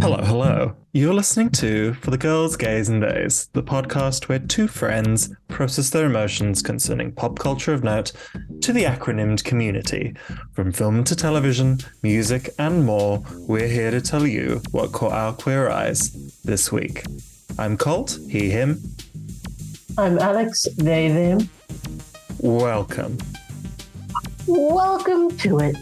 Hello, hello. You're listening to For the Girls, Gays and Days, the podcast where two friends process their emotions concerning pop culture of note to the acronymed community. From film to television, music, and more, we're here to tell you what caught our queer eyes this week. I'm Colt, he, him. I'm Alex, they, them. Welcome. Welcome to it.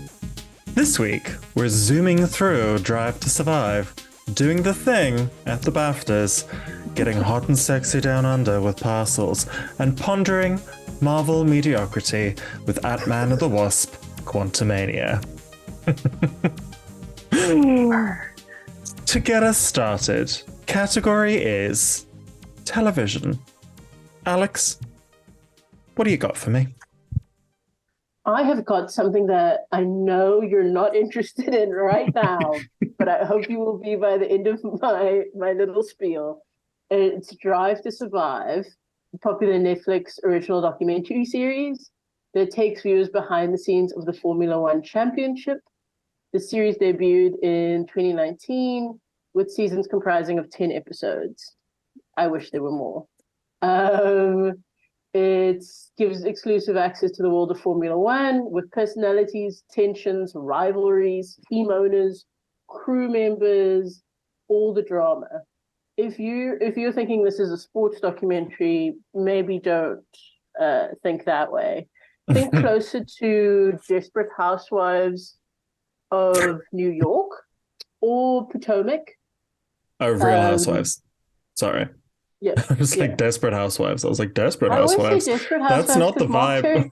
This week, we're zooming through Drive to Survive, doing the thing at the BAFTAs, getting hot and sexy down under with Parcels, and pondering Marvel mediocrity with Ant-Man and the Wasp, Quantumania. To get us started, category is television. Alex, what do you got for me? I have got something that I know you're not interested in right now, but I hope you will be by the end of my little spiel. It's Drive to Survive, a popular Netflix original documentary series that takes viewers behind the scenes of the Formula One Championship. The series debuted in 2019 with seasons comprising of 10 episodes. I wish there were more. It gives exclusive access to the world of Formula One with personalities, tensions, rivalries, team owners, crew members, all the drama. If you're thinking this is a sports documentary, maybe don't think that way. Think closer to Desperate Housewives of New York or Potomac. Oh, Real Housewives. Sorry. Yeah, I was like Desperate Housewives. I was like, Desperate I always Housewives. say Desperate Housewives. That's not the Mark vibe.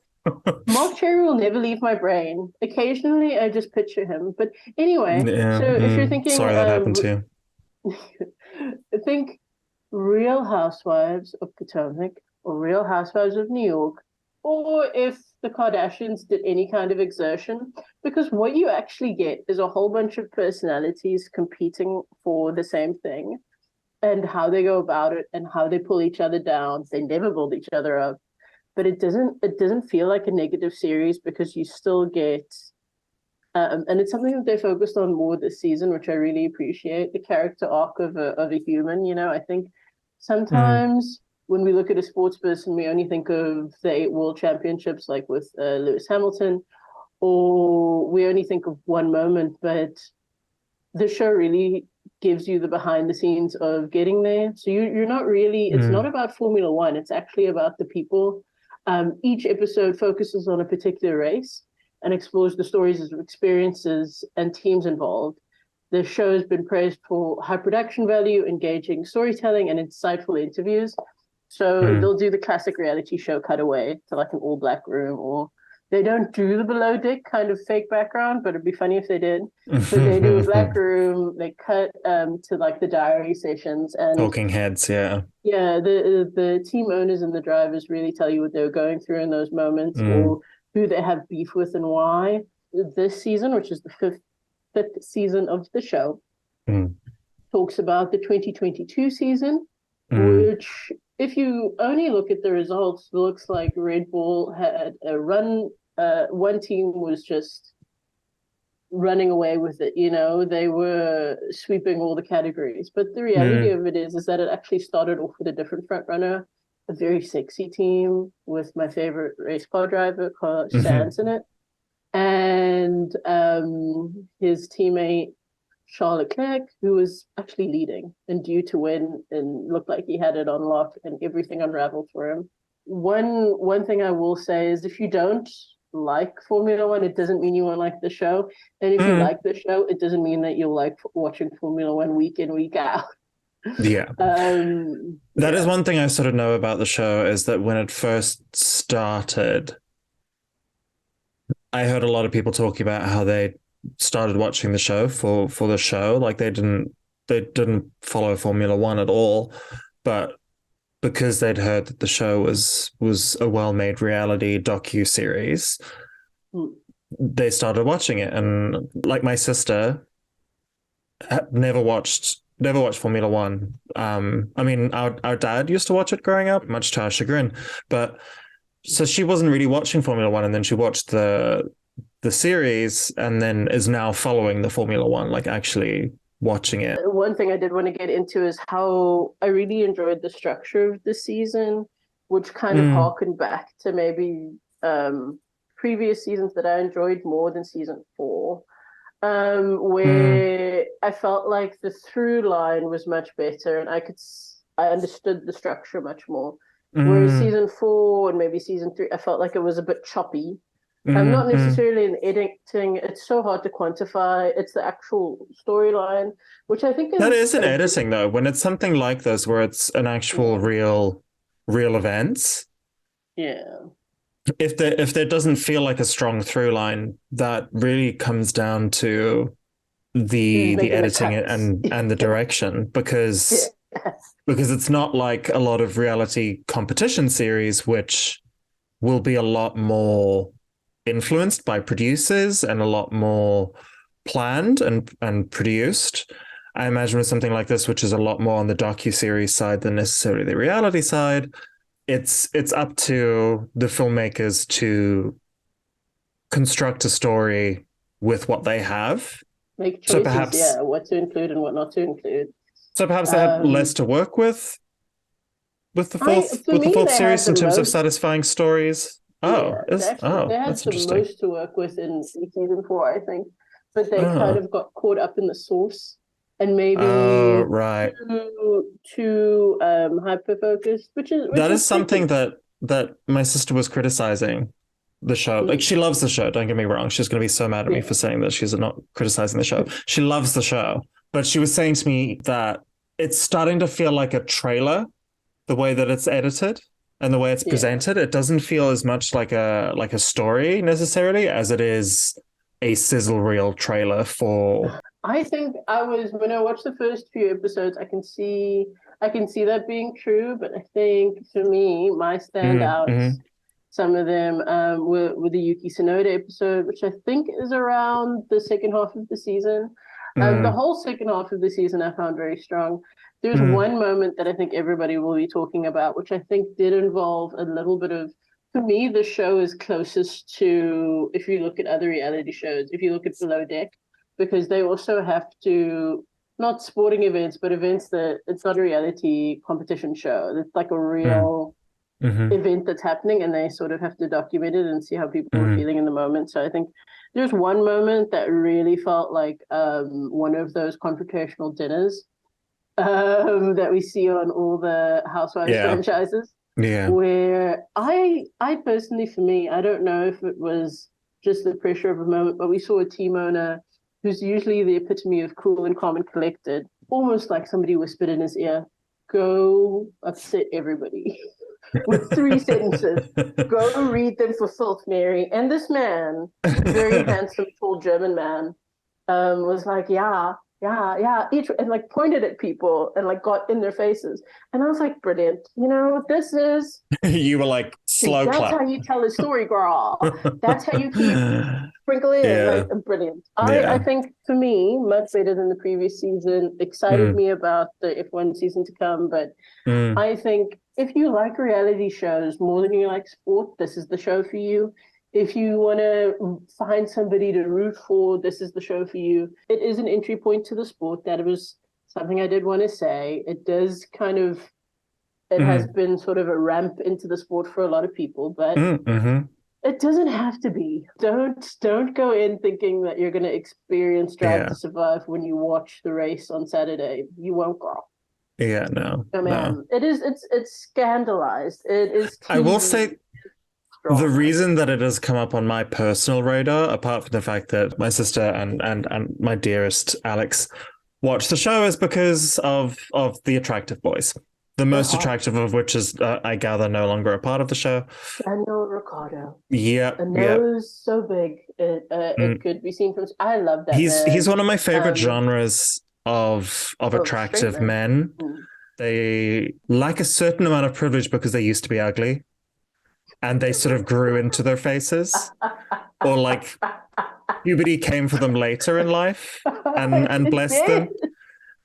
Mark Cherry will never leave my brain. Occasionally, I just picture him. But anyway, Yeah, so if you're thinking, sorry that happened to you. think Real Housewives of Potomac or Real Housewives of New York, or if the Kardashians did any kind of exertion, because what you actually get is a whole bunch of personalities competing for the same thing. And how they go about it and how they pull each other down. They never build each other up. But it doesn't feel like a negative series because you still get and it's something that they focused on more this season, which I really appreciate, the character arc of a human. You know, I think sometimes when we look at a sports person, we only think of the 8 world championships like with Lewis Hamilton, or we only think of one moment, but the show really gives you the behind the scenes of getting there. So you're not really, it's not about Formula One, it's actually about the people. Each episode focuses on a particular race and explores the stories of experiences and teams involved. The show has been praised for high production value, engaging storytelling, and insightful interviews. So they'll do the classic reality show cutaway to like an all black room, or they don't do the below deck kind of fake background, but it'd be funny if they did. But they do a black room, they cut to like the diary sessions and Talking heads, yeah. Yeah, the team owners and the drivers really tell you what they're going through in those moments or who they have beef with and why. This season, which is the fifth season of the show, talks about the 2022 season, which, if you only look at the results, looks like Red Bull had a run. One team was just running away with it. You know, they were sweeping all the categories. But the reality of it is that it actually started off with a different front runner, a very sexy team with my favorite race car driver, Carlos Sainz, in it, and his teammate Charles Leclerc, who was actually leading and due to win and looked like he had it on lock, and everything unraveled for him. One thing I will say is, if you don't like Formula One, it doesn't mean you won't like the show. And if you like the show, it doesn't mean that you'll like watching Formula One week in, week out. Yeah. That is one thing I sort of know about the show, is that when it first started, I heard a lot of people talking about how they started watching the show for the show. Like they didn't follow Formula One at all, but because they'd heard that the show was a well-made reality docu-series, they started watching it. And like my sister never watched Formula One. I mean, our dad used to watch it growing up, much to our chagrin, but so she wasn't really watching Formula One, and then she watched the series and then is now following the Formula One, like actually watching it. One thing I did want to get into is how I really enjoyed the structure of the season, which kind of harkened back to maybe previous seasons that I enjoyed more than season 4, where I felt like the through line was much better, and I understood the structure much more. Whereas season 4 and maybe season 3, I felt like it was a bit choppy. Not necessarily in editing. It's so hard to quantify. It's the actual storyline, which I think that is in editing though. When it's something like this, where it's an actual real events. Yeah. If there doesn't feel like a strong through line, that really comes down to the editing and the direction, because it's not like a lot of reality competition series, which will be a lot more influenced by producers and a lot more planned and produced. I imagine with something like this, which is a lot more on the docuseries side than necessarily the reality side, it's up to the filmmakers to construct a story with what they have. Make choices, so perhaps, what to include and what not to include. So perhaps they have less to work with the fourth series in terms of satisfying stories. They had the most to work with in season 4, I think, but they kind of got caught up in the source and maybe too hyper focused, which is something that my sister was criticizing the show. Like, she loves the show. Don't get me wrong. She's going to be so mad at me for saying that she's not criticizing the show. She loves the show, but she was saying to me that it's starting to feel like a trailer, the way that it's edited. And the way it's presented, it doesn't feel as much like a story necessarily as it is a sizzle reel trailer for. I think when I watched the first few episodes, I can see that being true, but I think for me, my standouts, some of them were the Yuki Tsunoda episode, which I think is around the second half of the season. The whole second half of the season I found very strong. There's one moment that I think everybody will be talking about, which I think did involve a little bit of, for me, the show is closest to, if you look at other reality shows, if you look at Below Deck, because they also have to, not sporting events, but events that, it's not a reality competition show. It's like a real event that's happening, and they sort of have to document it and see how people are feeling in the moment. So I think there's one moment that really felt like one of those confrontational dinners that we see on all the Housewives franchises. Where I personally, for me, I don't know if it was just the pressure of a moment, but we saw a team owner who's usually the epitome of cool and calm and collected, almost like somebody whispered in his ear, go upset everybody with 3 sentences. Go read them for filth, Mary. And this man, very handsome, tall German man, was like, each, and like pointed at people and like got in their faces. And I was like, brilliant. This is you were like, slow that's clap. How you tell a story, girl. That's how you keep sprinkle in. Like, brilliant. I think for me, much better than the previous season. Excited me about the F1 season to come. But I think if you like reality shows more than you like sport, this is the show for you. If you want to find somebody to root for, this is the show for you. It is an entry point to the sport. That was something I did want to say. It does kind of, it has been sort of a ramp into the sport for a lot of people, but it doesn't have to be. Don't go in thinking that you're going to experience Drive to Survive when you watch the race on Saturday. You won't, girl. Yeah, no. Oh, man, no. It's scandalized. It is. TV. I will say, the reason that it has come up on my personal radar, apart from the fact that my sister and my dearest Alex watch the show, is because of the attractive boys. The most attractive of which is, I gather, no longer a part of the show. Daniel Ricciardo. Yeah. The nose so big, it could be seen from. I love that. He's one of my favorite genres of attractive men. They lack a certain amount of privilege because they used to be ugly. And they sort of grew into their faces, or like puberty came for them later in life and blessed them.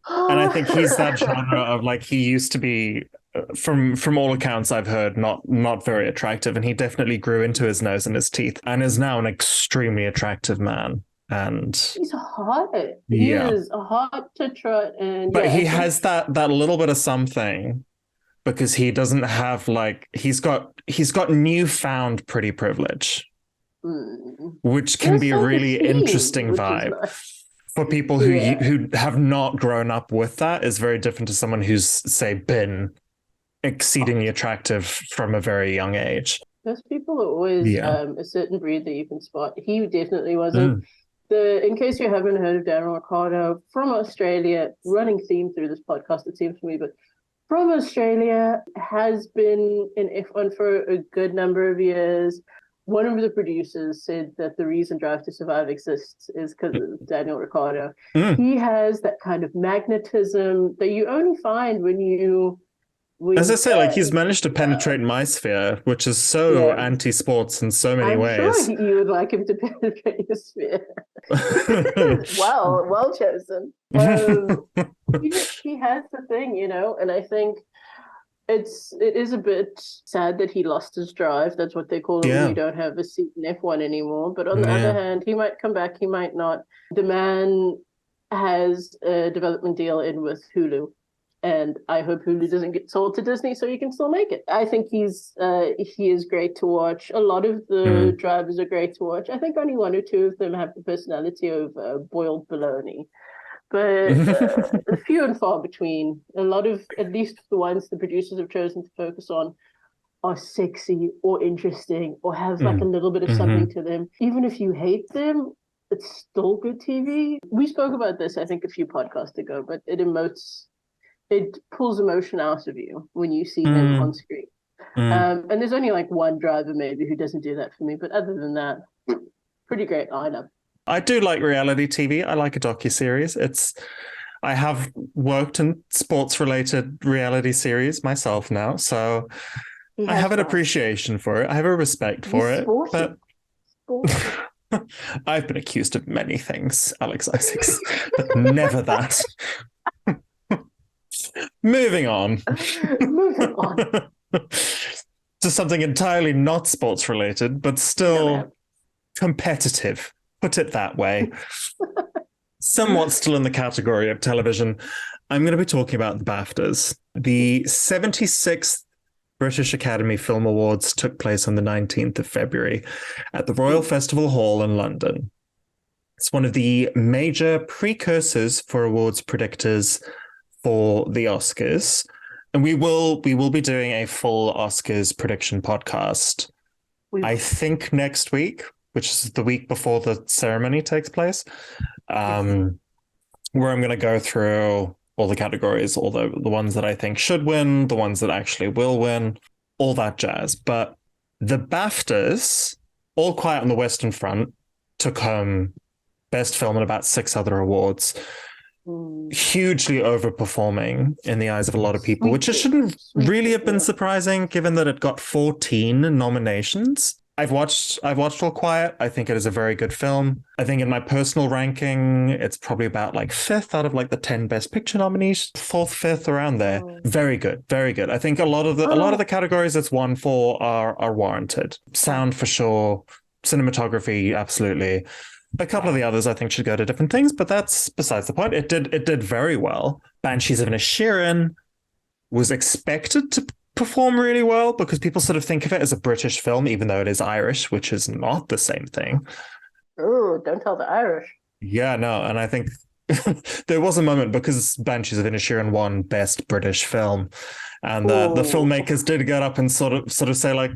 And I think he's that genre of like, he used to be, from all accounts I've heard, not very attractive, and he definitely grew into his nose and his teeth and is now an extremely attractive man. And He's hot. He yeah, is hot to trot, and but yeah, he I think. has that little bit of something because he doesn't have like he's got newfound pretty privilege, Mm. which can There's be a really self-esteem, interesting which is vibe nice. for people who Yeah, who have not grown up with that. Is very different to someone who's say been exceedingly attractive from a very young age. those people are always Yeah. a certain breed that you can spot. He definitely wasn't. Mm. In case you haven't heard of Daniel Ricciardo from Australia, running theme through this podcast, it seems to me, but from Australia, has been in F1 for a good number of years. One of the producers said that the reason Drive to Survive exists is because of Daniel Ricciardo. Mm. He has that kind of magnetism that you only find when you As I when say, like he's managed to yeah, penetrate my sphere, which is so yeah. anti-sports in so many I'm sure ways. you would like him to penetrate your sphere. Well chosen. He has the thing, and I think it is a bit sad that he lost his drive. That's what they call it when you Yeah, don't have a seat in F1 anymore. But on the other yeah. hand, he might come back, he might not. The man has a development deal in with Hulu, and I hope Hulu doesn't get sold to Disney so he can still make it. I think he is great to watch. A lot of the Mm. drivers are great to watch. I think only one or two of them have the personality of boiled bologna, but few and far between. A lot of, at least the ones the producers have chosen to focus on, are sexy or interesting or have like a Mm. little bit of something Mm-hmm. to them. Even if you hate them, it's still good TV. We spoke about this, I think, a few podcasts ago, but it pulls emotion out of you when you see them on Mm. screen. Mm. And there's only like one driver maybe who doesn't do that for me, but other than that, pretty great lineup. I do like reality TV. I like a docu-series. I have worked in sports-related reality series myself now, so He I has have an fun. appreciation for it. I have a respect for He's it, but sporty. Sporty. I've been accused of many things, Alex Isaacs, but never that. Moving on. Moving on. To something entirely not sports related, but No, still man. competitive. Put it that way. Somewhat still in the category of television. I'm going to be talking about the BAFTAs. The 76th British Academy Film Awards took place on the 19th of February at the Royal Festival Hall in London. It's one of the major precursors for awards predictors for the Oscars. And we will be doing a full Oscars prediction podcast, I think next week, which is the week before the ceremony takes place, where I'm going to go through all the categories, all the ones that I think should win, the ones that actually will win, all that jazz. But the BAFTAs, All Quiet on the Western Front, took home Best Film and about 6 other awards, hugely overperforming in the eyes of a lot of people, which it shouldn't really have been surprising given that it got 14 nominations. I've watched All Quiet. I think it is a very good film. I think in my personal ranking, it's probably about like 5th out of like the 10 Best Picture nominees, 4th, 5th, around there. Very good, very good. I think a lot of the categories it's won for are warranted. Sound for sure, cinematography absolutely. A couple of the others I think should go to different things, but that's besides the point. It did very well. Banshees of Inisherin was expected to perform really well because people sort of think of it as a British film, even though it is Irish, which is not the same thing. Oh, don't tell the Irish. Yeah, no, and I think there was a moment because Banshees of Inisherin won Best British Film, and the filmmakers did get up and sort of say like,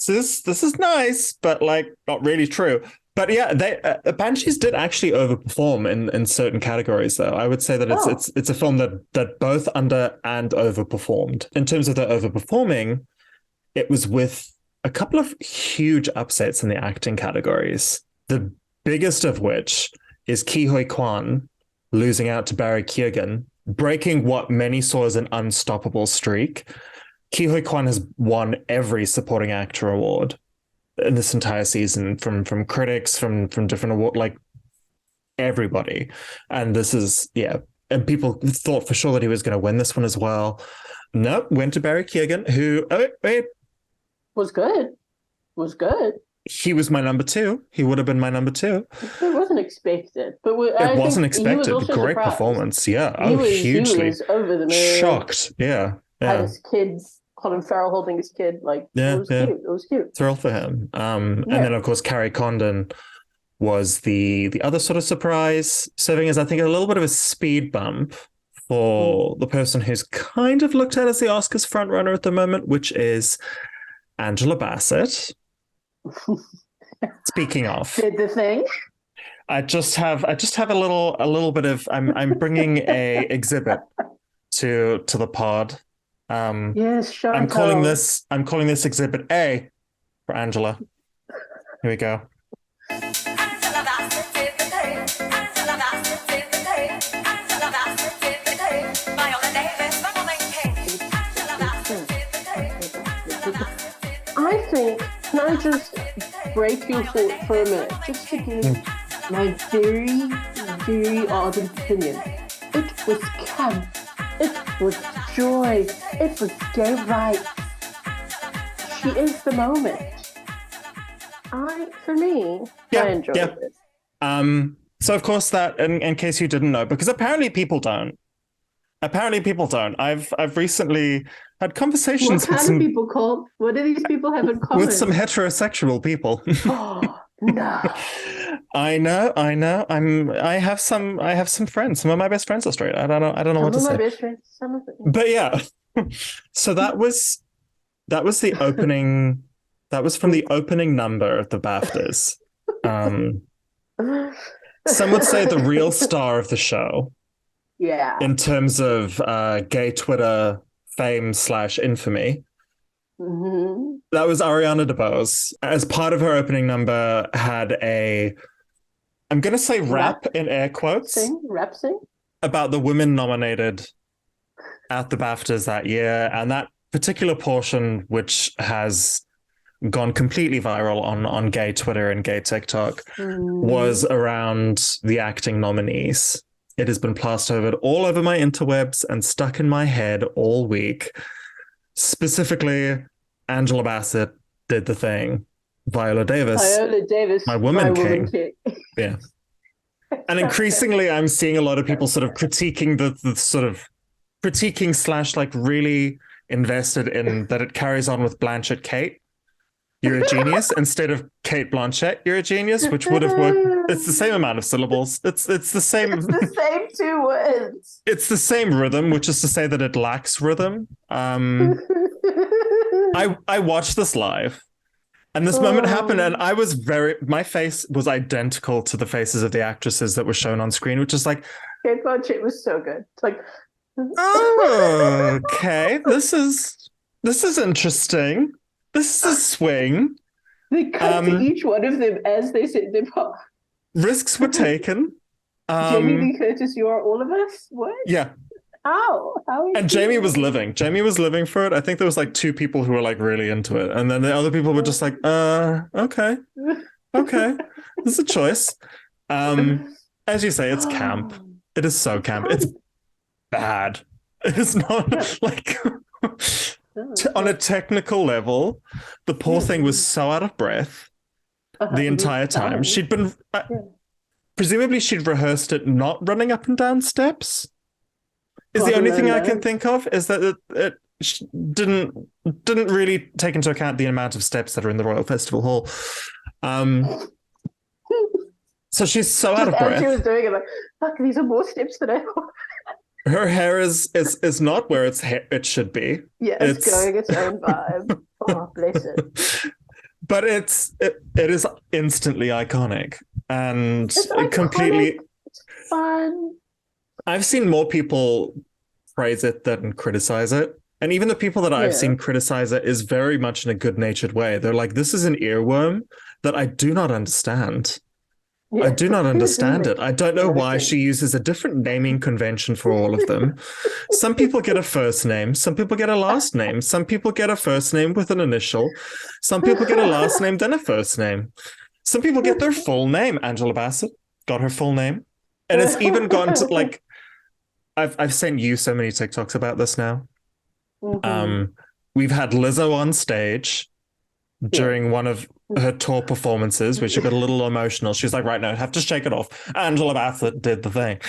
this is nice, but like not really true. But yeah, Banshees did actually overperform in certain categories, though. I would say that it's a film that both under and overperformed. In terms of the overperforming, it was with a couple of huge upsets in the acting categories. The biggest of which is Ke Huy Quan losing out to Barry Keoghan, breaking what many saw as an unstoppable streak. Ke Huy Quan has won every supporting actor award in this entire season from critics, from different award, like everybody. And this is, yeah. And people thought for sure that he was going to win this one as well. Nope, went to Barry Keoghan, who was good. he was my number two. He would have been my number two. It wasn't expected, but It I wasn't think he was expected. also Great surprised. performance. Yeah. He Oh, hugely was over the moon. shocked. Yeah. Had Yeah. his kids, Colin Farrell holding his kid, like it Yeah. was Yeah. cute. It was cute. Thrilled for him. And Yeah. then of course Carrie Condon was the other sort of surprise, serving as I think a little bit of a speed bump for the person who's kind of looked at as the Oscars frontrunner at the moment, which is Angela Bassett. Speaking of, Did the thing. I just have a little bit of I'm bringing a exhibit to the pod. Yes, sure. I'm calling this exhibit A for Angela. Here we go. I think, can I just break your thought for a minute, just to give my very, very ardent opinion? It was camp. It was joy. It was gay rights. She is the moment. I enjoyed it. So of course that, in case you didn't know, because apparently people don't. I've recently had conversations What kind of people, Colt? What do these people have in common? with some heterosexual people. Oh no. I know. I have some friends. Some of my best friends are straight. I don't know what to say. Some of my best friends, some of them. But yeah. So that was the opening. That was from the opening number of the BAFTAs. Some would say the real star of the show. Yeah. In terms of gay Twitter fame / infamy. Mm-hmm. That was Ariana DeBose. As part of her opening number, had I'm going to say rap in air quotes. Rap sing? About the women nominated at the BAFTAs that year. And that particular portion, which has gone completely viral on gay Twitter and gay TikTok, was around the acting nominees. It has been plastered all over my interwebs and stuck in my head all week. Specifically, Angela Bassett did the thing. Viola Davis, my woman king. Yeah. And increasingly, I'm seeing a lot of people sort of critiquing the sort of critiquing / like really invested in that it carries on with Blanchett Kate. You're a genius instead of Kate Blanchett. You're a genius, which would have worked. It's the same amount of syllables. It's the same. It's the same two words. It's the same rhythm, which is to say that it lacks rhythm. I watched this live, and this moment happened, and my face was identical to the faces of the actresses that were shown on screen, which is like, Kate Blanchett was so good. It's like, oh, okay, this is interesting. This is a swing. They cut to each one of them as they said their part. Risks were taken. Jamie Lee Curtis, you are all of us? What? Yeah. How? And Jamie was living. Jamie was living for it. I think there was like 2 people who were like really into it. And then the other people were just like, okay. Okay. This is a choice. As you say, it's camp. It is so camp. It's bad. It is not like... on a technical level, the poor thing was so out of breath the entire time. She'd been presumably she'd rehearsed it not running up and down steps. Is the only thing I can think of is that it didn't really take into account the amount of steps that are in the Royal Festival Hall. So she's so out of breath. She was doing it like, fuck, these are more steps than I thought. Her hair is not where it should be. Yeah, it's going its own vibe. Oh, bless it. But it is instantly iconic and it's iconic. Completely. It's fun. I've seen more people praise it than criticize it, and even the people that I've seen criticize it is very much in a good-natured way. They're like, "This is an earworm that I do not understand." I do not understand it. I don't know why she uses a different naming convention for all of them. Some people get a first name. Some people get a last name. Some people get a first name with an initial. Some people get a last name, then a first name. Some people get their full name. Angela Bassett got her full name. And it's even gone to like, I've sent you so many TikToks about this now. We've had Lizzo on stage during one of her tour performances where she got a little emotional. She was like, right now, I have to shake it off. Angela Bassett did the thing.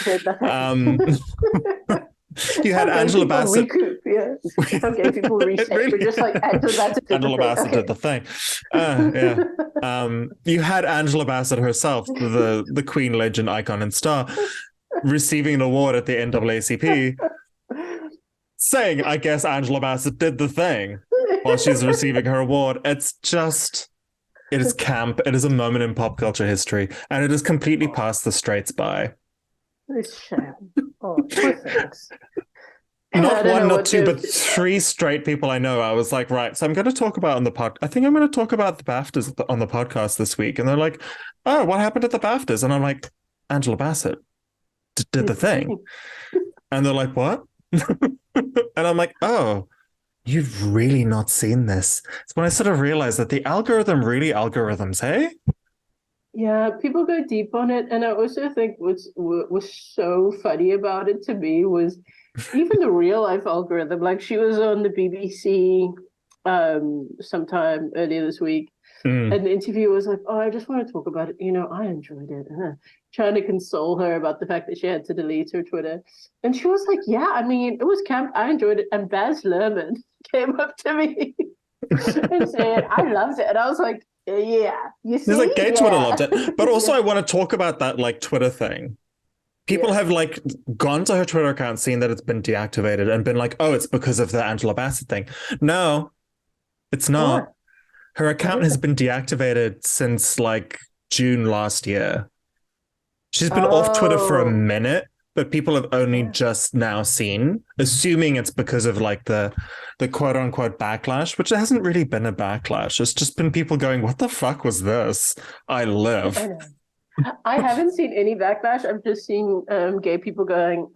You had Angela Bassett. Recoup, How gay people reset. Really, we're just like Angela Bassett did Angela Bassett did the thing. Yeah. You had Angela Bassett herself, the Queen, legend, icon, and star, receiving an award at the NAACP, saying, I guess Angela Bassett did the thing while she's receiving her award. It's just, it is camp. It is a moment in pop culture history, and it is completely passed the straights by. It's shame. Oh, poor things. Not one, not two, but three straight people I know. I was like, right, so I'm going to talk about on the pod. I think I'm going to talk about the BAFTAs on the podcast this week. And they're like, oh, what happened at the BAFTAs? And I'm like, Angela Bassett did the thing. And they're like, what? And I'm like, oh, you've really not seen this. It's when I sort of realized that the algorithm really algorithms, hey? Yeah, people go deep on it. And I also think what's was so funny about it to me was even the real life algorithm. Like, she was on the BBC sometime earlier this week, and the interviewer was like, oh, I just want to talk about it. I enjoyed it. Trying to console her about the fact that she had to delete her Twitter. And she was like, yeah, I mean, it was camp. I enjoyed it. And Baz Luhrmann came up to me and said, I loved it. And I was like, yeah, you see? He's like, gay Twitter loved it. But also I want to talk about that like Twitter thing. People have like gone to her Twitter account, seen that it's been deactivated, and been like, oh, it's because of the Angela Bassett thing. No, it's not. Her account has been deactivated since like June last year. She's been off Twitter for a minute, but people have only just now seen, assuming it's because of like the quote unquote backlash, which hasn't really been a backlash. It's just been people going, what the fuck was this? I live. I haven't seen any backlash. I've just seen gay people going,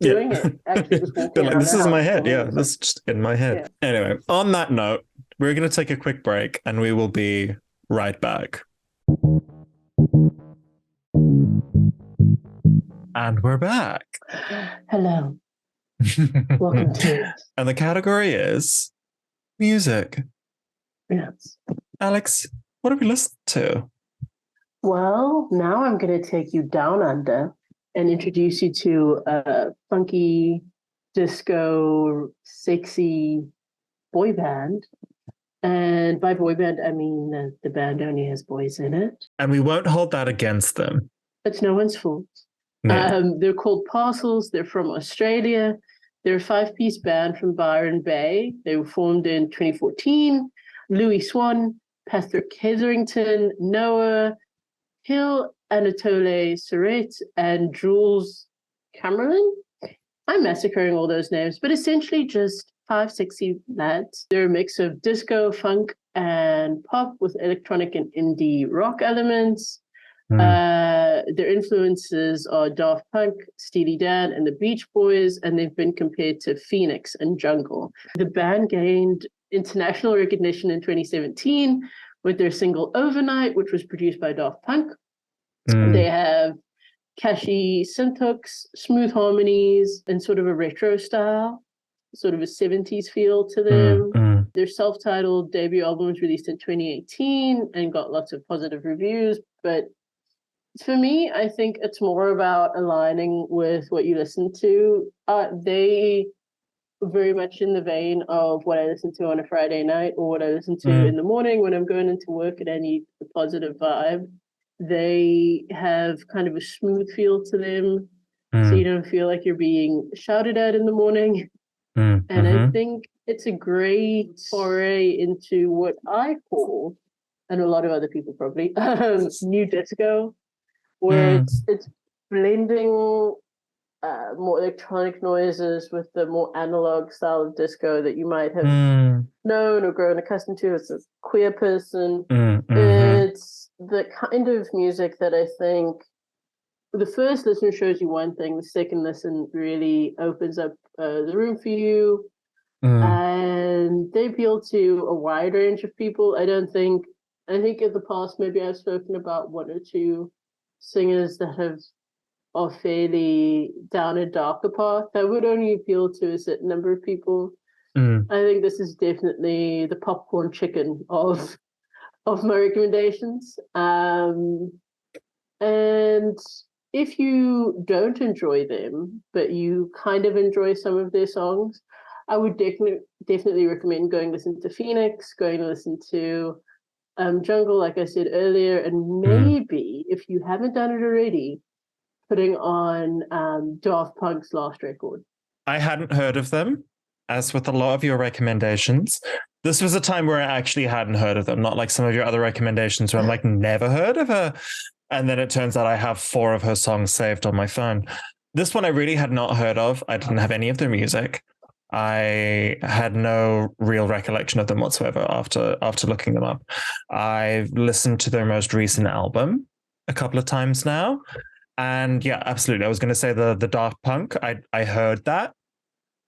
doing it. Actually, just walking like, this is in my head. Yeah, this is just in my head. Yeah. Anyway, on that note, we're going to take a quick break and we will be right back. And we're back. Hello. Welcome to. And the category is music. Yes. Alex, what have we listened to? Well, now I'm going to take you down under and introduce you to a funky, disco, sexy boy band. And by boy band, I mean the band only has boys in it. And we won't hold that against them. It's no one's fault. No. They're called Parcels. They're from Australia. They're a 5-piece band from Byron Bay. They were formed in 2014. Louis Swan, Patrick Hetherington, Noah Hill, Anatole Surratt, and Jules Camerlin. I'm massacring all those names, but essentially just 5 sexy lads. They're a mix of disco, funk, and pop with electronic and indie rock elements. Their influences are Daft Punk, Steely Dan, and the Beach Boys, and they've been compared to Phoenix and Jungle. The band gained international recognition in 2017 with their single Overnight, which was produced by Daft Punk. They have cashy synth hooks, smooth harmonies, and sort of a retro style, sort of a 70s feel to them. Their self-titled debut album was released in 2018 and got lots of positive reviews. But for me, I think it's more about aligning with what you listen to. They very much in the vein of what I listen to on a Friday night or what I listen to in the morning when I'm going into work and I need a positive vibe. They have kind of a smooth feel to them, so you don't feel like you're being shouted at in the morning. And I think it's a great foray into what I call, and a lot of other people probably, new disco, where it's blending more electronic noises with the more analog style of disco that you might have known or grown accustomed to as a queer person. It's the kind of music that I think the first listen shows you one thing, the second listen really opens up the room for you. And they appeal to a wide range of people. I think in the past maybe I've spoken about one or two singers that are fairly down a darker path that would only appeal to a certain number of people. Mm. I think this is definitely the popcorn chicken of my recommendations. And if you don't enjoy them, but you kind of enjoy some of their songs, I would definitely recommend going listen to Phoenix, going to listen to Jungle, like I said earlier, and Mm. maybe if you haven't done it already, putting on Daft Punk's last record. I hadn't heard of them, as with a lot of your recommendations. This was a time where I actually hadn't heard of them, not like some of your other recommendations where I'm like, never heard of her. And then it turns out I have 4 of her songs saved on my phone. This one I really had not heard of. I didn't have any of their music. I had no real recollection of them whatsoever after looking them up. I've listened to their most recent album a couple of times now. And yeah, absolutely. I was going to say the Daft Punk. I heard that.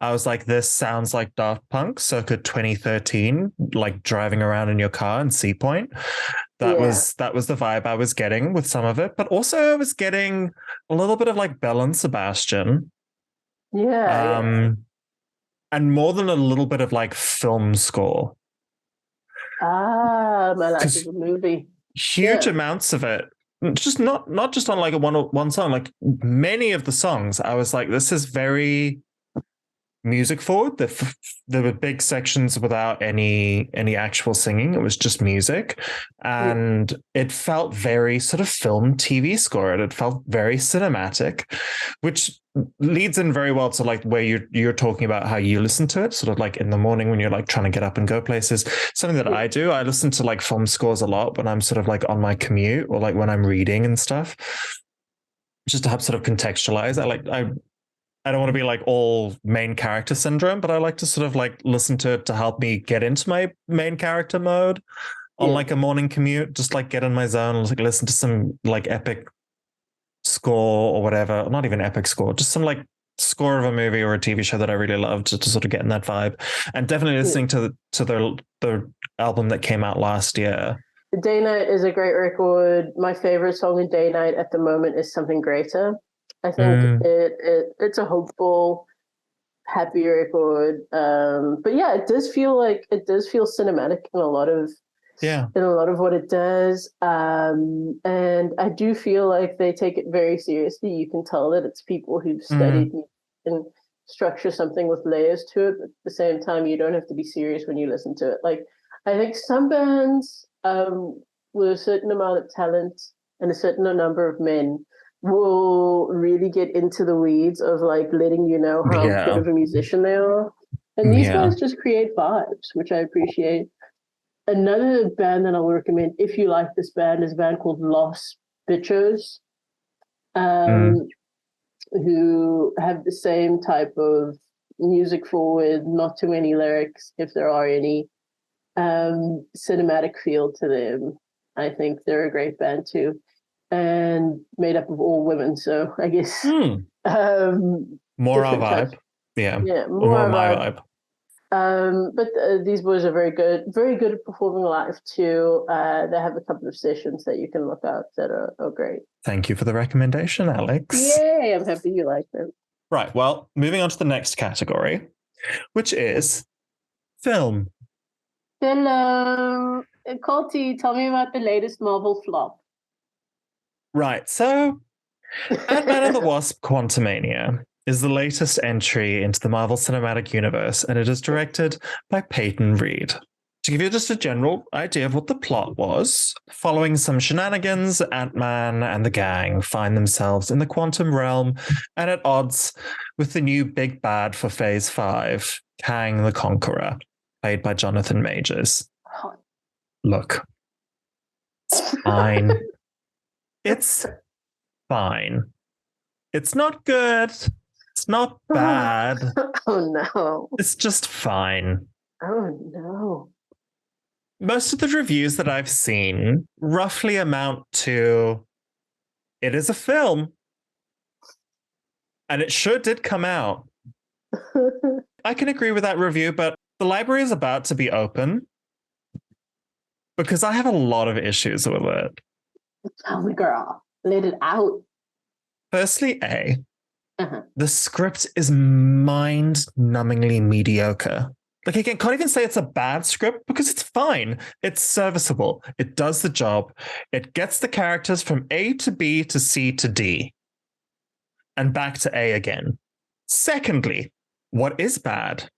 I was like, this sounds like Daft Punk circa 2013, like driving around in your car in Sea Point. Yeah. That was the vibe I was getting with some of it, but also I was getting a little bit of like Belle and Sebastian. Yeah. And more than a little bit of like film score. Ah, my life is Because a movie. huge Yeah. amounts of it, just not just on like a one song, like many of the songs, I was like, this is very music forward. There were big sections without any actual singing. It was just music, Yeah. and it felt very sort of film TV score. It felt very cinematic, which leads in very well to like where you're talking about how you listen to it, sort of like in the morning when you're like trying to get up and go places. Something that I do, I listen to like film scores a lot when I'm sort of like on my commute or like when I'm reading and stuff, just to help sort of contextualize. I don't want to be like all main character syndrome, but I like to sort of like listen to it to help me get into my main character mode on Yeah. like a morning commute, just like get in my zone and like listen to some like epic score or whatever. Not even epic score, just some like score of a movie or a TV show that I really loved to sort of get in that vibe. And definitely Yeah. listening to their album that came out last year. Day Night is a great record. My favorite song in Day Night at the moment is Something Greater. I think Mm, it's a hopeful, happy record. But yeah, it does feel cinematic yeah. in a lot of what it does. And I do feel like they take it very seriously. You can tell that it's people who've studied Mm, and structure something with layers to it, but at the same time, you don't have to be serious when you listen to it. Like, I think some bands with a certain amount of talent and a certain number of men will really get into the weeds of like letting you know how good yeah. of a musician they are. And these Yeah. guys just create vibes, which I appreciate. Another band that I'll recommend if you like this band is a band called Los Bichos, Mm, um, who have the same type of music forward, not too many lyrics, if there are any, cinematic feel to them. I think they're a great band too, and made up of all women. So I guess mm. More our different touch. vibe. Yeah. Yeah, Or more more my vibe. vibe. But these boys are very good at performing live too. They have a couple of sessions that you can look up that are great. Thank you for the recommendation, Alex. Yay! I'm happy you like them. Right. Well, moving on to the next category, which is film. Hello, Colty. Tell me about the latest Marvel flop. Right. So, Ant-Man and the Wasp: Quantumania is the latest entry into the Marvel Cinematic Universe, and it is directed by Peyton Reed. To give you just a general idea of what the plot was, following some shenanigans, Ant-Man and the gang find themselves in the quantum realm and at odds with the new big bad for Phase 5, Kang the Conqueror, played by Jonathan Majors. Look, it's fine. It's fine. It's not good. It's not bad. Oh no! It's just fine. Oh no! Most of the reviews that I've seen roughly amount to it is a film, and it sure did come out. I can agree with that review, but the library is about to be open because I have a lot of issues with it. Tell me, girl, let it out. Firstly, Uh-huh. the script is mind numbingly mediocre. Like, I can't even say it's a bad script because it's fine. It's serviceable. It does the job. It gets the characters from A to B to C to D and back to A again. Secondly, what is bad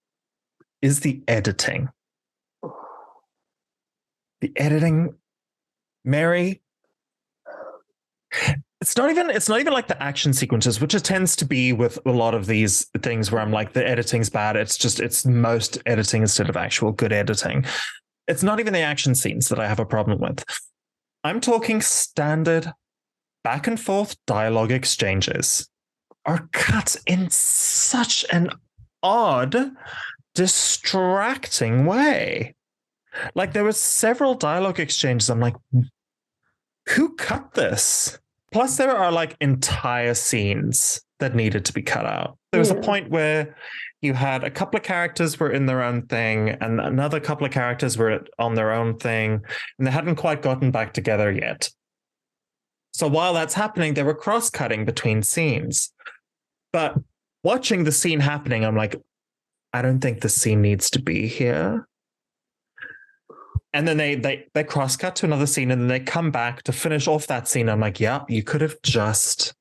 is the editing. The editing, Mary, it's not even like the action sequences, which it tends to be with a lot of these things where I'm like, the editing's bad. It's most editing instead of actual good editing. It's not even the action scenes that I have a problem with. I'm talking standard back and forth dialogue exchanges are cut in such an odd, distracting way. Like, there were several dialogue exchanges. I'm like, who cut this? Plus, there are like entire scenes that needed to be cut out. There was a point where you had a couple of characters were in their own thing, and another couple of characters were on their own thing, and they hadn't quite gotten back together yet. So while that's happening, they were cross-cutting between scenes. But watching the scene happening, I'm like, I don't think the scene needs to be here. And then they cross-cut to another scene, and then they come back to finish off that scene. I'm like, yeah, you could have just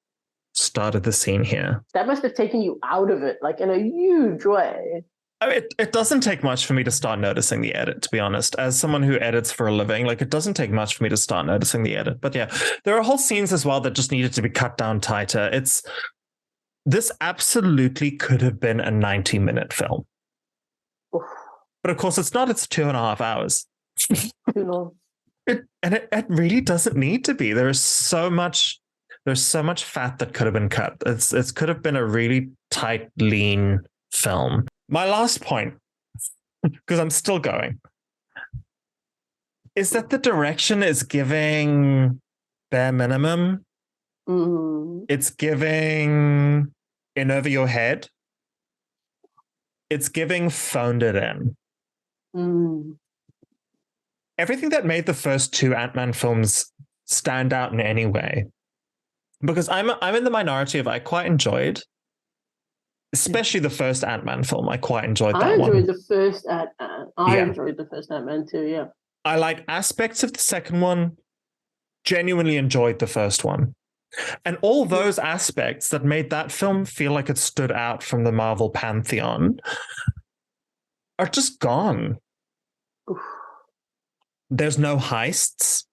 started the scene here. That must have taken you out of it, like in a huge way. It doesn't take much for me to start noticing the edit, to be honest. As someone who edits for a living, like, it doesn't take much for me to start noticing the edit. But yeah, there are whole scenes as well that just needed to be cut down tighter. This absolutely could have been a 90-minute film. Oof. But of course, it's not. It's 2.5 hours. It really doesn't need to be. There's so much fat that could have been cut. It could have been a really tight, lean film. My last point, because I'm still going, is that the direction is giving bare minimum. Mm-hmm. It's giving in over your head. It's giving phoned it in. Mm. Everything that made the first two Ant-Man films stand out in any way, because I'm in the minority of I quite enjoyed, especially the first Ant-Man film. I quite enjoyed that one. I enjoyed the first Ant-Man. I enjoyed the first Ant-Man too, yeah. I like aspects of the second one, genuinely enjoyed the first one. And all those aspects that made that film feel like it stood out from the Marvel pantheon are just gone. Oof. There's no heists.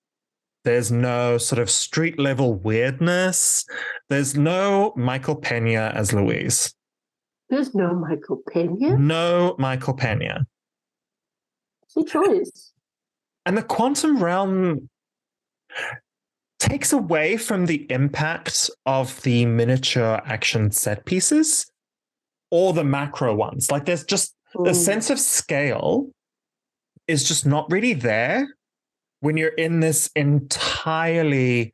There's no sort of street level weirdness. There's no Michael Pena as Luis. There's no Michael Pena? No Michael Pena. It's a choice. And the quantum realm takes away from the impact of the miniature action set pieces or the macro ones. Like, there's just a sense of scale is just not really there when you're in this entirely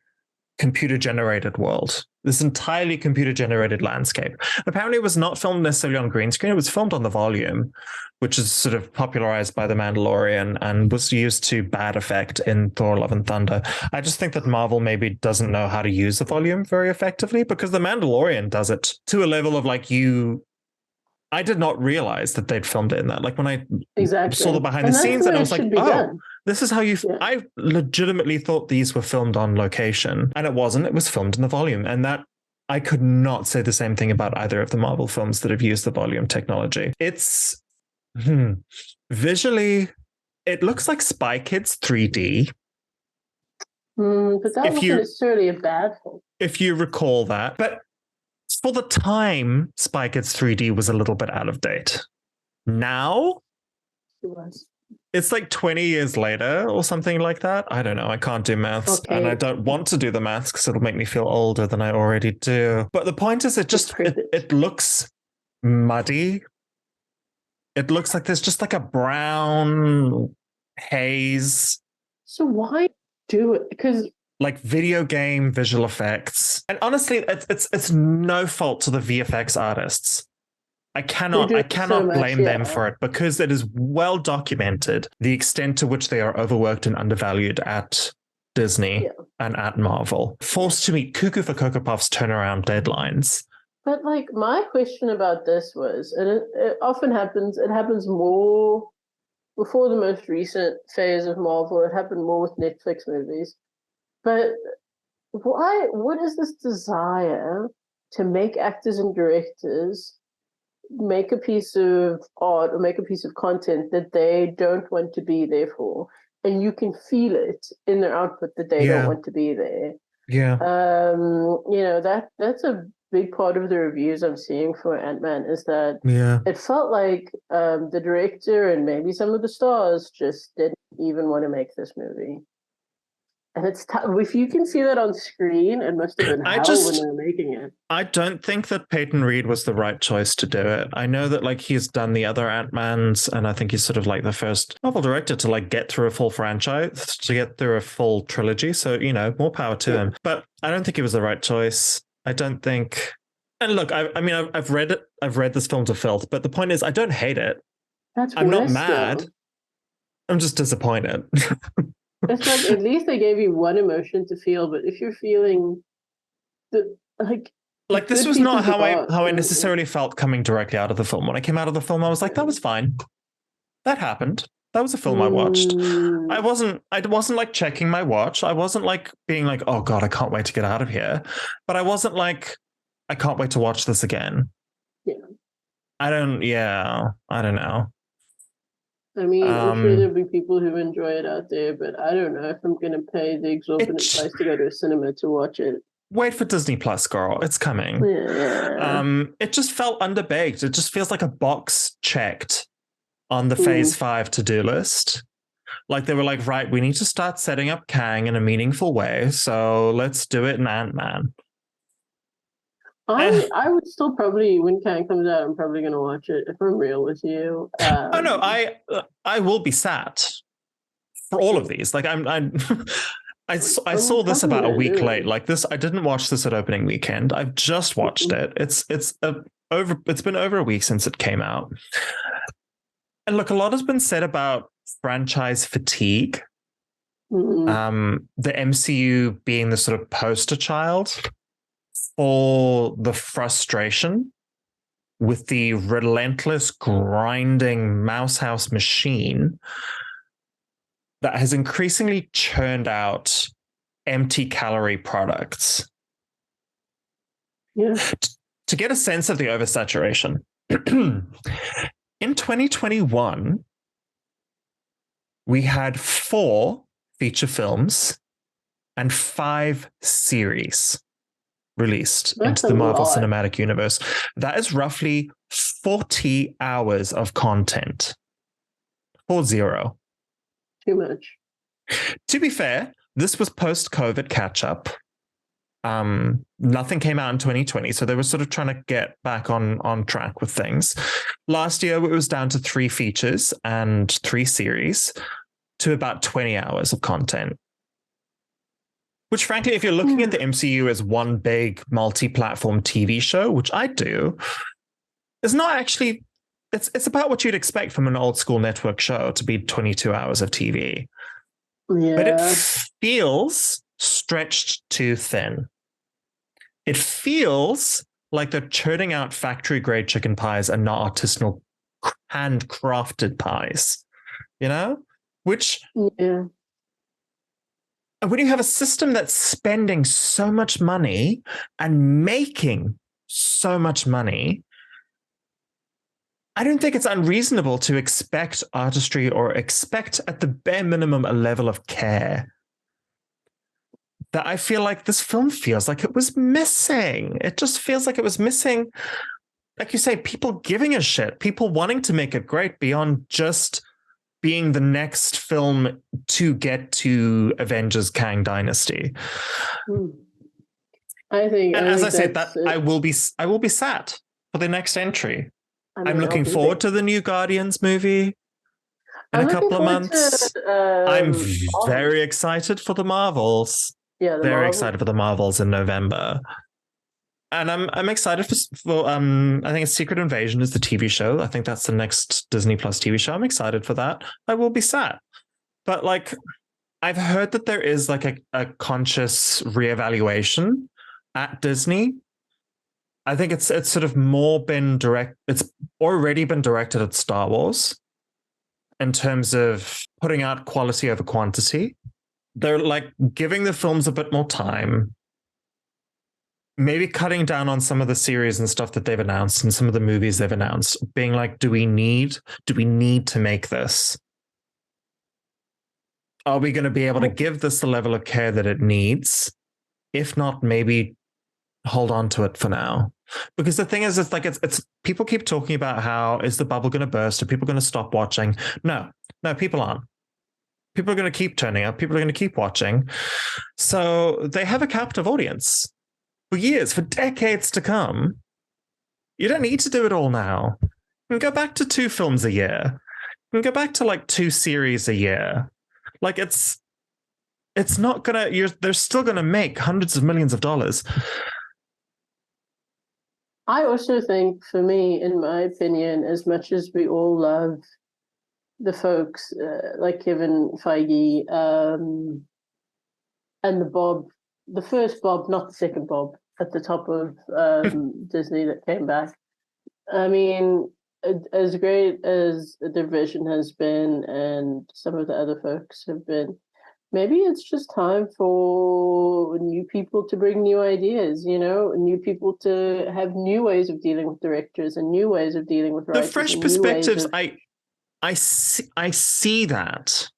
computer-generated world, this entirely computer-generated landscape. Apparently, it was not filmed necessarily on green screen. It was filmed on the volume, which is sort of popularized by The Mandalorian and was used to bad effect in Thor: Love and Thunder. I just think that Marvel maybe doesn't know how to use the volume very effectively, because The Mandalorian does it to a level of like I did not realize that they'd filmed it in that. Like, when I saw the behind the scenes, and I was like, oh, this is how you... Yeah. I legitimately thought these were filmed on location, and it wasn't. It was filmed in the volume. And that, I could not say the same thing about either of the Marvel films that have used the volume technology. It's... Visually, it looks like Spy Kids 3D. But that wasn't necessarily a bad thing. If you recall that. But for the time, Spy Kids 3D was a little bit out of date. Now, it's like 20 years later or something like that. I don't know. I can't do maths, and I don't want to do the maths because it'll make me feel older than I already do. But the point is, it looks muddy. It looks like there's just like a brown haze. So why do it? Because like video game visual effects. And honestly, it's no fault to the VFX artists. I cannot blame them for it, because it is well documented the extent to which they are overworked and undervalued at Disney and at Marvel. Forced to meet cuckoo for Cocoa Puffs turnaround deadlines But like my question about this was, and it often happens, it happens more before the most recent phase of Marvel, it happened more with Netflix movies. But what is this desire to make actors and directors make a piece of art or make a piece of content that they don't want to be there for? And you can feel it in their output that they don't Yeah. want to be there. Yeah. That's a big part of the reviews I'm seeing for Ant-Man is that Yeah. it felt like the director and maybe some of the stars just didn't even want to make this movie. And it's if you can see that on screen, it must have been I hell when just they were making it. I don't think that Peyton Reed was the right choice to do it. I know that like he's done the other Ant-Mans, and I think he's sort of like the first Marvel director to like get through a full franchise, to get through a full trilogy. So, more power to him. But I don't think it was the right choice. I don't think. And look, I mean, I've read it. I've read this film to filth, but the point is, I don't hate it. That's I'm not worse mad. though. I'm just disappointed. It's like at least they gave you one emotion to feel, but if you're feeling the like this good was not pieces of how I art, how I necessarily felt coming directly out of the film. When I came out of the film, I was like, that was fine. That happened. That was a film I watched. mm, I wasn't like checking my watch. I wasn't like being like, oh God, I can't wait to get out of here. But I wasn't like, I can't wait to watch this again. yeah. I don't know. I mean, I'm sure Um there'll be people who enjoy it out there, but I don't know if I'm going to pay the exorbitant it price to go to a cinema to watch it. wait for Disney Plus, girl. It's coming. Yeah. It just felt underbaked. It just feels like a box checked on the Mm. phase 5 to-do list. Like they were like, right, we need to start setting up Kang in a meaningful way. So let's do it in Ant-Man. I would still probably when Kang comes out, I'm probably going to watch it if I'm real with you. Oh no, I will be sat for all of these. Like I'm I saw this Probably about a gonna week late. do. Like this, I didn't watch this at opening weekend. I've just watched it. It's been over a week since it came out. And look, a lot has been said about franchise fatigue. The MCU being the sort of poster child for the frustration with the relentless grinding mouse house machine that has increasingly churned out empty calorie products. Yeah. To get a sense of the oversaturation, in 2021, we had 4 feature films and 5 series released That's into a the Marvel lot. Cinematic Universe. That is roughly 40 hours of content. 40. Too much. To be fair, this was post-COVID catch-up. Nothing came out in 2020, so they were sort of trying to get back on track with things. Last year, it was down to 3 features and 3 series to about 20 hours of content. Which, frankly, if you're looking at the MCU as one big multi-platform TV show, which I do, is not actually. It's about what you'd expect from an old school network show to be 22 hours of TV. Yeah. But it feels stretched too thin. It feels like they're churning out factory grade chicken pies and not artisanal handcrafted pies, which yeah. when you have a system that's spending so much money and making so much money, I don't think it's unreasonable to expect artistry or expect at the bare minimum a level of care that I feel like this film feels like it was missing. It just feels like it was missing, like you say, people giving a shit, people wanting to make it great beyond just being the next film to get to Avengers Kang Dynasty. I think, and as I said, that's that I will be sat for the next entry. I mean, I'm looking forward to the new Guardians movie in a couple of months. I'm very excited for the Marvels. Yeah, very excited for the Marvels in November. And I'm excited for I think it's Secret Invasion is the TV show. I think that's the next Disney Plus TV show. I'm excited for that. I will be sat. But like I've heard that there is like a conscious reevaluation at Disney I think it's sort of more been direct. It's already been directed at Star Wars in terms of putting out quality over quantity. They're like giving the films a bit more time, maybe cutting down on some of the series and stuff that they've announced and some of the movies they've announced, being like, do we need to make this? Are we going to be able to give this the level of care that it needs? If not, maybe hold on to it for now. Because the thing is, it's like it's people keep talking about how is the bubble going to burst? Are people going to stop watching? No, people aren't. People are going to keep turning up. People are going to keep watching. So they have a captive audience for years, for decades to come. You don't need to do it all now. You can go back to 2 films a year. You can go back to like 2 series a year. Like it's not gonna. They're still gonna make hundreds of millions of dollars. I also think, for me, in my opinion, as much as we all love the folks like Kevin Feige and the first Bob, not the second Bob, at the top of Disney that came back. I mean, as great as the vision has been and some of the other folks have been, maybe it's just time for new people to bring new ideas, new people to have new ways of dealing with directors and new ways of dealing with writers. The fresh perspectives, I see that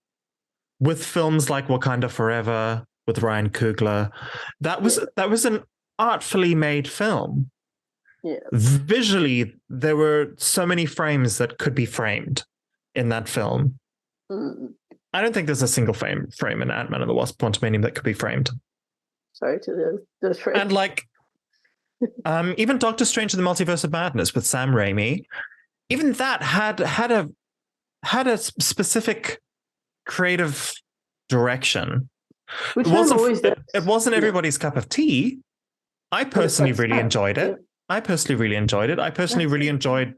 with films like Wakanda Forever with Ryan Coogler. That was an artfully made film. Yeah. Visually, there were so many frames that could be framed in that film. I don't think there's a single frame in Ant-Man and the Wasp: Quantumania that could be framed. Sorry to those frames. And like, even Doctor Strange and the Multiverse of Madness with Sam Raimi, even that had a specific creative direction. Which it wasn't everybody's cup of tea. I personally really enjoyed it. I personally really enjoyed.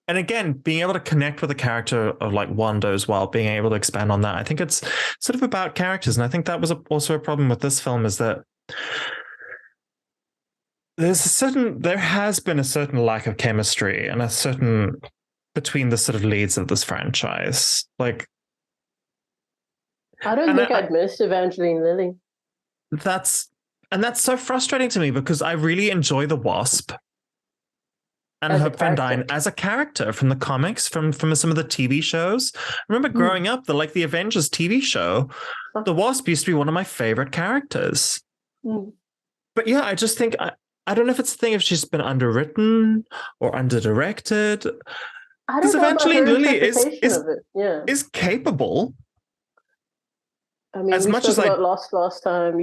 And again, being able to connect with the character of like Wanda as well, being able to expand on that. I think it's sort of about characters. And I think that was also a problem with this film, is that there has been a certain lack of chemistry and a certain between the sort of leads of this franchise. Like, I don't think I'd miss Evangeline Lilly. That's so frustrating to me, because I really enjoy the Wasp and Hope Van Dyne as a character from the comics, from some of the TV shows. I remember growing up, the Avengers TV show, the Wasp used to be one of my favorite characters. But yeah, I just think I don't know if it's the thing if she's been underwritten or underdirected. Because Evangeline Lilly is capable. I mean, as much as I Lost last time,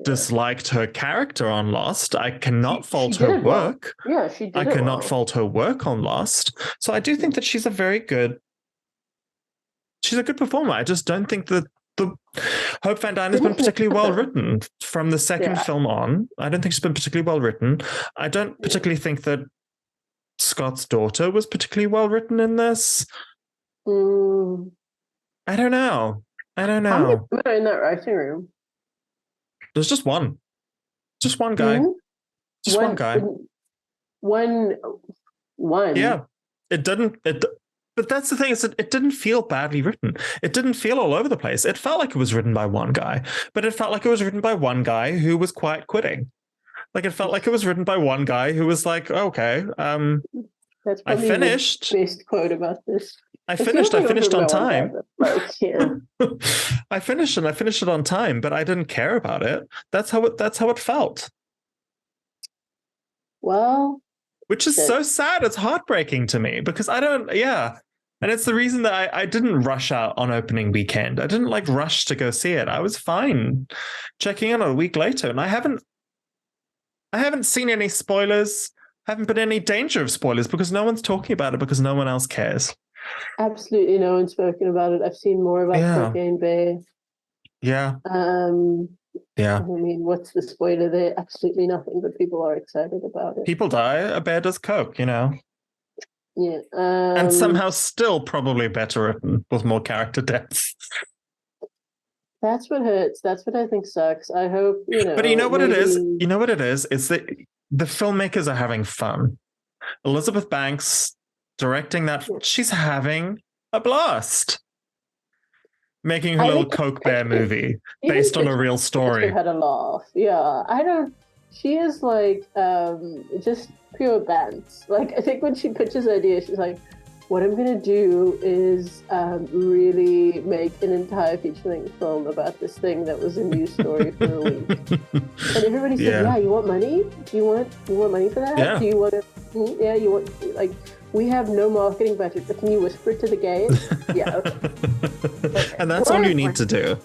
disliked her character on Lost, I cannot fault her work. Yeah, she did. I cannot fault her work on Lost. So I do think that she's a good performer. I just don't think that the Hope Van Dyne has been particularly well written from the second film on. I don't think she's been particularly well written. I don't particularly think that Scott's daughter was particularly well written in this. I don't know. How many people are in that writing room? There's just one. Just one guy. One guy. One. Yeah. But that's the thing, is that it didn't feel badly written. It didn't feel all over the place. It felt like it was written by one guy, but it felt like it was written by one guy who was quiet quitting. Like, it felt like it was written by one guy who was like, okay, that's I finished. The best quote about this. I finished on time. I finished it on time, but I didn't care about it. That's how it felt. Well, which is so sad. It's heartbreaking to me, because and it's the reason that I didn't rush out on opening weekend. I didn't rush to go see it. I was fine checking in a week later, and I haven't seen any spoilers. Haven't been any danger of spoilers, because no one's talking about it, because no one else cares. Absolutely no one's spoken about it. I've seen more about Cocaine Bear. Yeah. I mean, what's the spoiler there? Absolutely nothing, but people are excited about it. People die, a bear does coke, Yeah. And somehow still probably better written with more character depth. That's what hurts. That's what I think sucks. I hope, But you know what it is? maybe. You know what it is? It's that the filmmakers are having fun. Elizabeth Banks directing that, she's having a blast. Making her I little think Coke Bear movie even based on a real Fisher story. had a laugh. Yeah, I don't. She is like just pure bants. Like I think when she pitches ideas, she's like, "What I'm gonna do is really make an entire feature-length film about this thing that was a news story for a week." And everybody said, "Yeah, you want money? Do you want money for that? Yeah. Do you want to? Yeah, you want like." We have no marketing budget, but can you whisper it to the gays? Yeah. Okay. And that's all you need to do.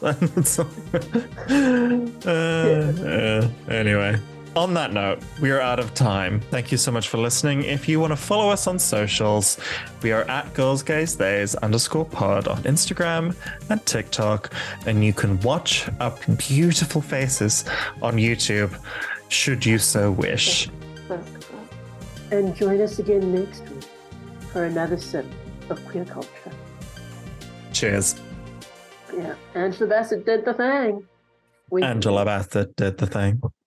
Anyway, on that note, we are out of time. Thank you so much for listening. If you want to follow us on socials, we are at girlsgaystheys_pod on Instagram and TikTok. And you can watch our beautiful faces on YouTube, should you so wish. And join us again next week for another sip of queer culture. Cheers. Yeah, Angela Bassett did the thing. Angela Bassett did the thing.